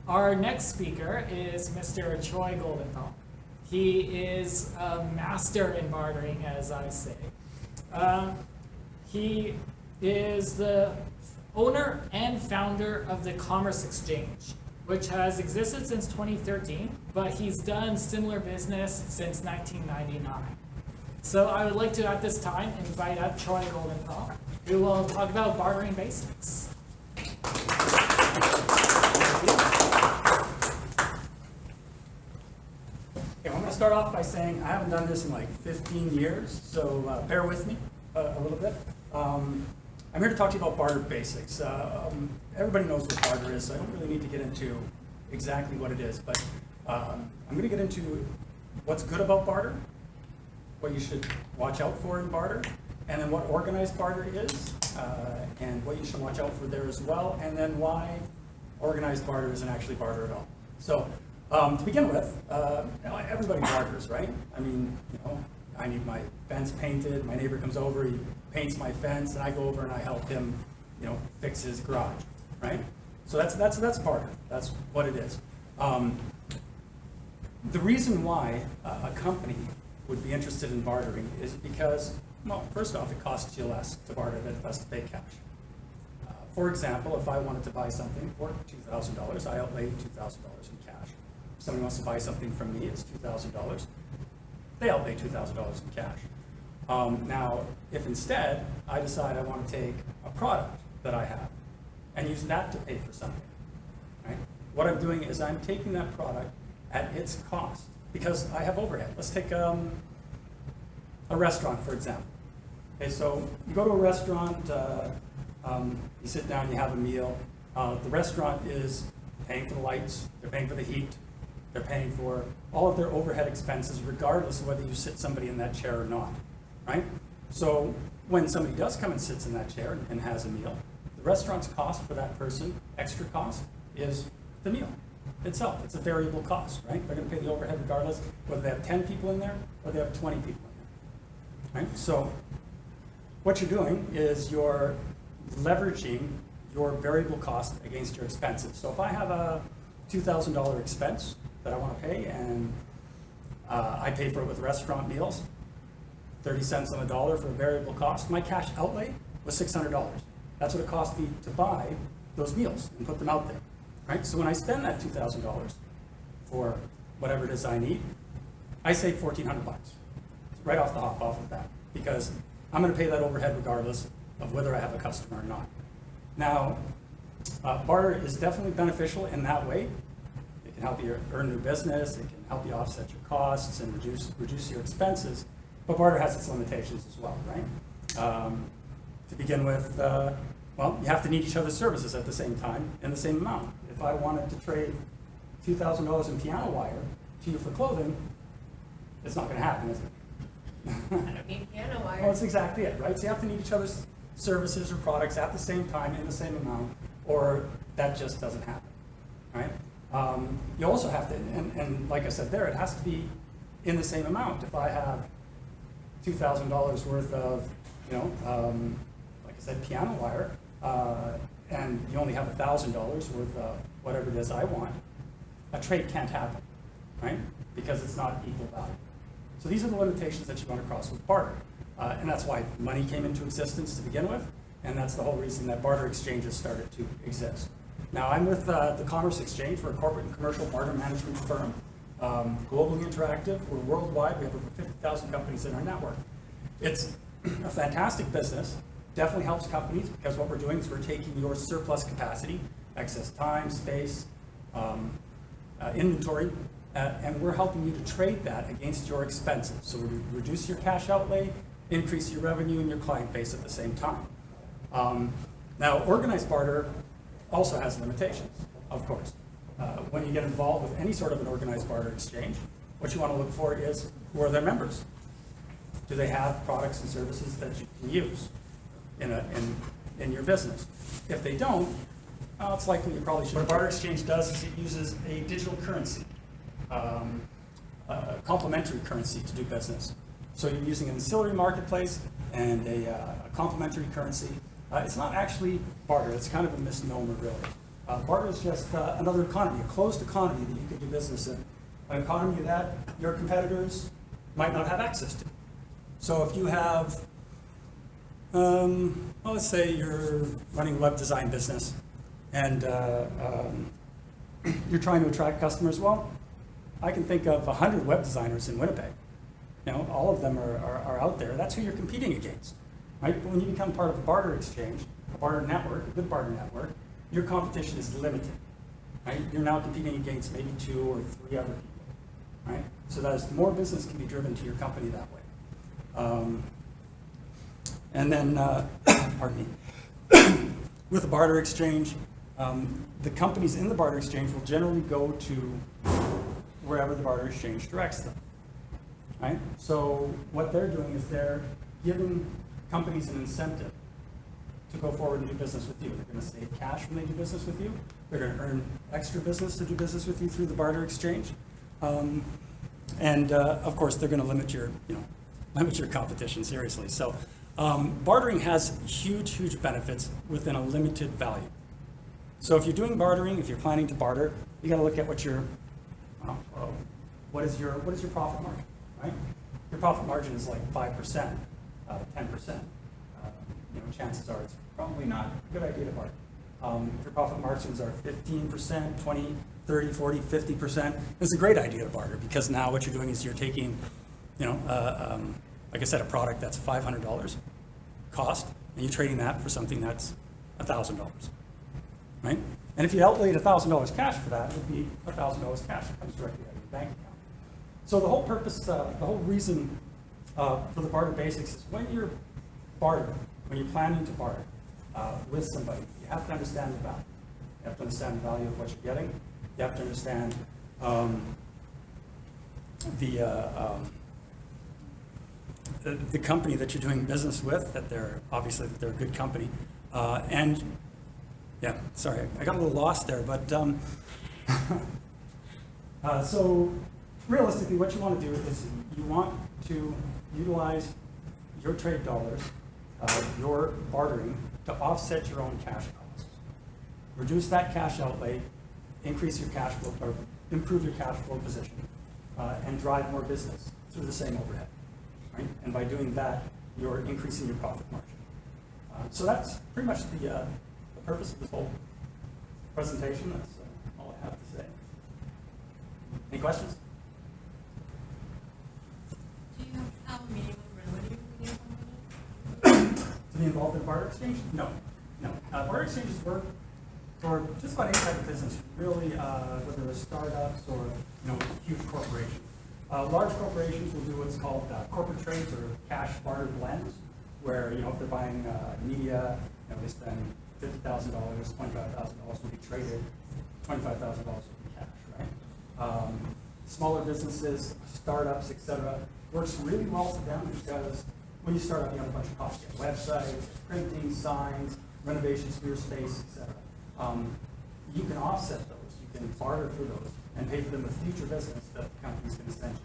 Our next speaker is Mr. Troy Goldenthal. He is a master in bartering, as I say. He is the owner and founder of the Commerce Exchange, which has existed since 2013, but he's done similar business since 1999. So I would like to, at this time, invite up Troy Goldenthal, who will talk about bartering basics. I'm going to start off by saying I haven't done this in like 15 years, so bear with me a little bit. I'm here to talk to you about barter basics. Everybody knows what barter is, so I don't really need to get into exactly what it is, but I'm going to get into what's good about barter, what you should watch out for in barter, and then what organized barter is, and what you should watch out for there as well, and then why organized barter isn't actually barter at all. So to begin with, everybody barters, right? I mean, I need my fence painted, my neighbor comes over, he paints my fence, and I go over and I help him, fix his garage, right? So that's barter. That's what it is. The reason why a company would be interested in bartering is because, well, first off, it costs you less to barter than it does to pay cash. For example, if I wanted to buy something for $2,000, I outlay $2,000 in cash. If somebody wants to buy something from me, it's $2,000. They outlay $2,000 in cash. Now, if instead I decide I want to take a product that I have and use that to pay for something, right? What I'm doing is I'm taking that product at its cost because I have overhead. Let's take a restaurant, for example. Okay, so you go to a restaurant, you sit down, you have a meal. The restaurant is paying for the lights, they're paying for the heat, they're paying for all of their overhead expenses, regardless of whether you sit somebody in that chair or not, right? So when somebody does come and sits in that chair and has a meal, the restaurant's cost for that person, extra cost, is the meal itself. It's a variable cost, right? They're going to pay the overhead regardless whether they have 10 people in there or they have 20 people in there, right? So what you're doing is you're leveraging your variable cost against your expenses. So if I have a $2,000 expense that I want to pay and I pay for it with restaurant meals, 30 cents on the dollar for a variable cost, my cash outlay was $600. That's what it cost me to buy those meals and put them out there, right? So when I spend that $2,000 for whatever it is I need, I save $1,400 right off the hop off of that because I'm going to pay that overhead regardless of whether I have a customer or not. Now, barter is definitely beneficial in that way. It can help you earn new business, it can help you offset your costs and reduce your expenses, but barter has its limitations as well, right? To begin with, well, you have to need each other's services at the same time in the same amount. If I wanted to trade $2,000 in piano wire to you for clothing, it's not going to happen, is it? I don't need piano wire. Well, that's exactly it, right? So you have to need each other's services or products at the same time in the same amount, or that just doesn't happen, right? You also have to, and like I said there, it has to be in the same amount. If I have $2,000 worth of, like I said, piano wire, and you only have $1,000 worth of whatever it is I want, a trade can't happen, right? Because it's not equal value. So these are the limitations that you run across with barter. And that's why money came into existence to begin with, and that's the whole reason that barter exchanges started to exist. Now, I'm with the Commerce Exchange. We're a corporate and commercial barter management firm, globally interactive. We're worldwide. We have over 50,000 companies in our network. It's a fantastic business. Definitely helps companies because what we're doing is we're taking your surplus capacity, excess time, space, inventory, and we're helping you to trade that against your expenses. So we reduce your cash outlay, increase your revenue and your client base at the same time. Now, organized barter also has limitations, of course. When you get involved with any sort of an organized barter exchange, what you want to look for is who are their members? Do they have products and services that you can use in your business? If they don't, it's likely you probably should. What a barter exchange does is it uses a digital currency, complementary currency to do business. So you're using an ancillary marketplace and a complementary currency. It's not actually barter. It's kind of a misnomer, really. Barter is just another economy, a closed economy that you can do business in. An economy that your competitors might not have access to. So if you have, well, let's say you're running a web design business and you're trying to attract customers, well, I can think of 100 web designers in Winnipeg. You know, all of them are out there. That's who you're competing against, right? But when you become part of a barter exchange, a barter network, a good barter network, your competition is limited, right? You're now competing against maybe 2 or 3 other people, right? So that is, more business can be driven to your company that way. And then, pardon me, with a barter exchange, the companies in the barter exchange will generally go to wherever the barter exchange directs them, right? So what they're doing is they're giving companies an incentive to go forward and do business with you. They're going to save cash when they do business with you. They're going to earn extra business to do business with you through the barter exchange. And of course, they're going to limit your competition seriously. So bartering has huge benefits within a limited value. So if you're doing bartering, if you're planning to barter, you got to look at what your what is your profit margin, right? Your profit margin is like 5%, 10%. Chances are it's probably not a good idea to barter. If your profit margins are 15%, 20, 30, 40, 50%, it's a great idea to barter because now what you're doing is you're taking, like I said, a product that's $500 cost, and you're trading that for something that's $1,000, right? And if you outlaid $1,000 cash for that, it would be $1,000 cash that comes directly out of your bank account. So the whole purpose, the whole reason for the barter basics is when you're bartering, when you're planning to barter with somebody, you have to understand the value. You have to understand the value of what you're getting. You have to understand the company that you're doing business with, that they're obviously that they're a good company. And yeah, sorry, I got a little lost there, but so realistically, what you want to do is you want to utilize your trade dollars, your bartering, to offset your own cash costs. Reduce that cash outlay, increase your cash flow, or improve your cash flow position, and drive more business through the same overhead, right? And by doing that, you're increasing your profit margin. So that's pretty much the purpose of this whole presentation. That's all I have to say. Any questions? Do you have a minimum revenue in your company? To be involved in barter exchange? No. Barter exchanges work for just about any type of business, really, whether they're startups or huge corporations. Large corporations will do what's called corporate trades or cash barter blends, where if they're buying media, they spend $50,000, $25,000 will be traded, $25,000 will be cash, right? Smaller businesses, startups, etc., works really well for them because when you start up, you have a bunch of costs. You have websites, printing, signs, renovations for your space, etc. You can offset those. You can barter for those and pay for them with future business that the company's going to send you.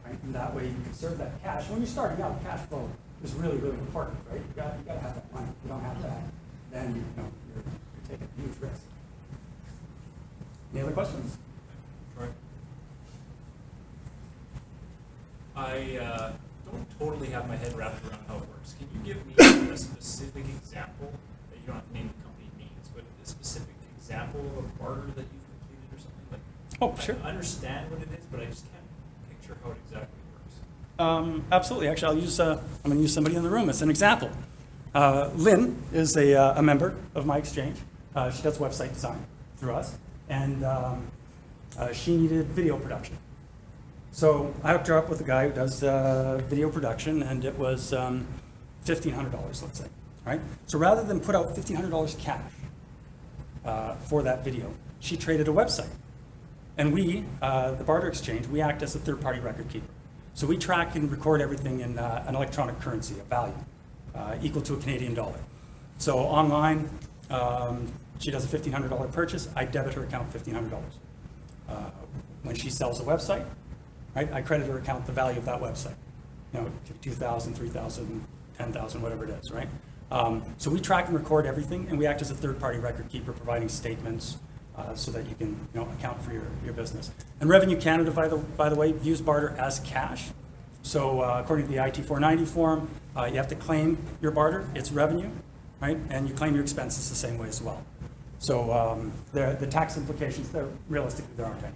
Right? And that way you can serve that cash. When you're starting out, cash flow is really important, right? You got to have that money. If you don't have that, then you're taking a huge risk. Any other questions? Sure. I don't totally have my head wrapped around how it works. Can you give me a specific example, that you don't have to name the company names, but a specific example of a barter that you've completed or something? Like, Oh, sure. I understand what it is, but I just can't picture how it exactly works. Absolutely. Actually, I'm going to use somebody in the room as an example. Lynn is a member of my exchange. She does website design through us, and she needed video production. So I hooked her up with a guy who does video production, and it was $1,500, let's say, right? So rather than put out $1,500 cash for that video, she traded a website. And we, the barter exchange, we act as a third-party record keeper. So we track and record everything in an electronic currency, a value, equal to a Canadian dollar. So online, she does a $1,500 purchase, I debit her account $1,500. When she sells a website, right, I credit her account the value of that website. $2,000, $3,000, $10,000, whatever it is, right? So we track and record everything, and we act as a third-party record keeper, providing statements so that you can account for your business. And Revenue Canada, by the way, views barter as cash. So according to the IT 490 form, you have to claim your barter, it's revenue, right? And you claim your expenses the same way as well. So the tax implications, realistically, there aren't any.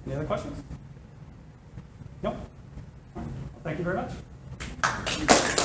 Any other questions? No? All right. Well, thank you very much.